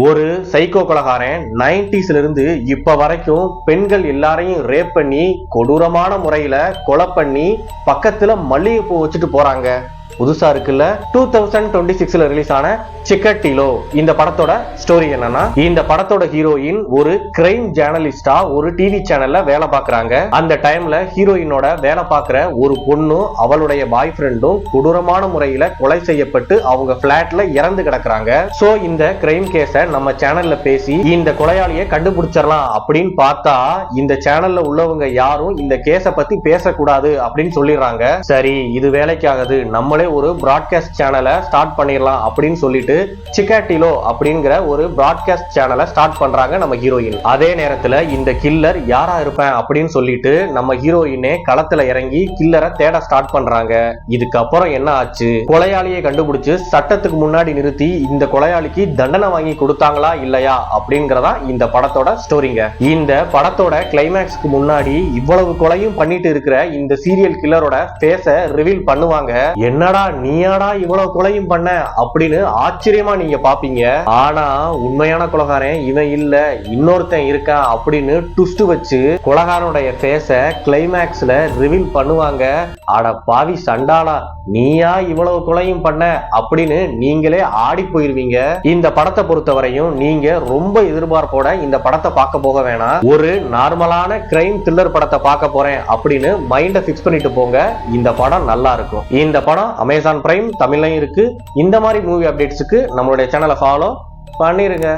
ஒரு சைக்கோ கொலைகாரன் 90ஸ்ல இருந்து இப்ப வரைக்கும் பெண்கள் எல்லாரையும் ரேப் பண்ணி கொடூரமான முறையில கொலை பண்ணி பக்கத்துல மல்லிகைப்பூ வச்சுட்டு போறாங்க. புதுசா இருக்குல்ல. 2026ல ரிலீஸ் ஆன சிக்கட்டிலோ இந்த படத்தோட ஸ்டோரி என்னன்னா, இந்த படத்தோட ஹீரோயின் ஒரு கிரைம் ஜேர்னலிஸ்டா ஒரு டிவி சேனல்ல வேலை பாக்குறாங்க. அந்த டைம்ல ஹீரோயினோட வேலை பாக்குற ஒரு பொண்ணும் அவளுடைய பாய் ஃப்ரெண்டும் கொடூரமான முறையில கொலை செய்யப்பட்டு அவங்க பிளாட்ல இறந்து கிடக்குறாங்க. சோ இந்த கிரைம் கேஸ நம்ம சேனல்ல பேசி இந்த கொலையாளியை கண்டுபிடிச்சிடலாம் அப்படின்னு பார்த்தா, இந்த சேனல்ல உள்ளவங்க யாரும் இந்த கேஸ பத்தி பேசக்கூடாது அப்படின்னு சொல்லிடுறாங்க. சரி, இது வேலைக்காகுது, நம்மளே ஒரு பிராட்காஸ்ட் சேனலை ஸ்டார்ட் பண்ணிடலாம் அப்படின்னு சொல்லிட்டு சிக்காட்டிலோ அப்படிங்கிற ஒரு பிராட்காஸ்ட் சேனலை ஸ்டார்ட் பண்றாங்க நம்ம ஹீரோயின். அதே நேரத்துல இந்த கில்லர் யாரா இருப்பேன் அப்படின்னு சொல்லிட்டு நம்ம ஹீரோயினே களத்துல இறங்கி கில்லரை தேட ஸ்டார்ட் பண்றாங்க. இதுக்கப்புறம் என்ன ஆச்சு, கொலையாளியை கண்டுபிடிச்சு சட்டத்துக்கு முன்னாடி நிறுத்தி இந்த கொலையாளிக்கு தண்டனை வாங்கி கொடுத்தாங்களா இல்லையா அப்படிங்கறதா இந்த படத்தோட ஸ்டோரிங்க. இந்த படத்தோட கிளைமேக்ஸ்க்கு முன்னாடி இவ்வளவு கொலையும் பண்ணிட்டு இருக்கிற இந்த சீரியல் கில்லரோட ஃபேஸ ரிவீல் பண்ணுவாங்க. என்னடா நீயாடா இவ்வளவு கொலையும் பண்ண அப்படின்னு ஆச்சரியமா நீங்க பாப்பீங்க. ஆனா உண்மையான கொலைகாரன் இவன் இல்ல, இன்னொருத்தன் இருக்கான் அப்படின்னு ட்விஸ்ட் வச்சு கொலைகாரனுடைய ஃபேஸ கிளைமேக்ஸ்ல ரிவீல் பண்ணுவாங்க. அட பாவி சண்டாளா, நீயா இவ்வளவு கொலையும் பண்ண அப்படின்னு நீங்களே ஆடி போயிருவீங்க. இந்த படத்தை பொறுத்தவரையும் நீங்க ரொம்ப எதிர்பார்ப்போட இந்த படத்தை பார்க்க போக வேணாம். ஒரு நார்மலான கிரைம் த்ரில்லர் படத்தை பார்க்க போறேன் அப்படின்னு மைண்ட பிக்ஸ் பண்ணிட்டு போங்க. இந்த படம் நல்லா இருக்கும். இந்த படம் அமேசான் பிரைம் தமிழ்லையும் இருக்கு. இந்த மாதிரி மூவி அப்டேட்ஸ்க்கு நம்மளுடைய சேனலை ஃபாலோ பண்ணிருங்க.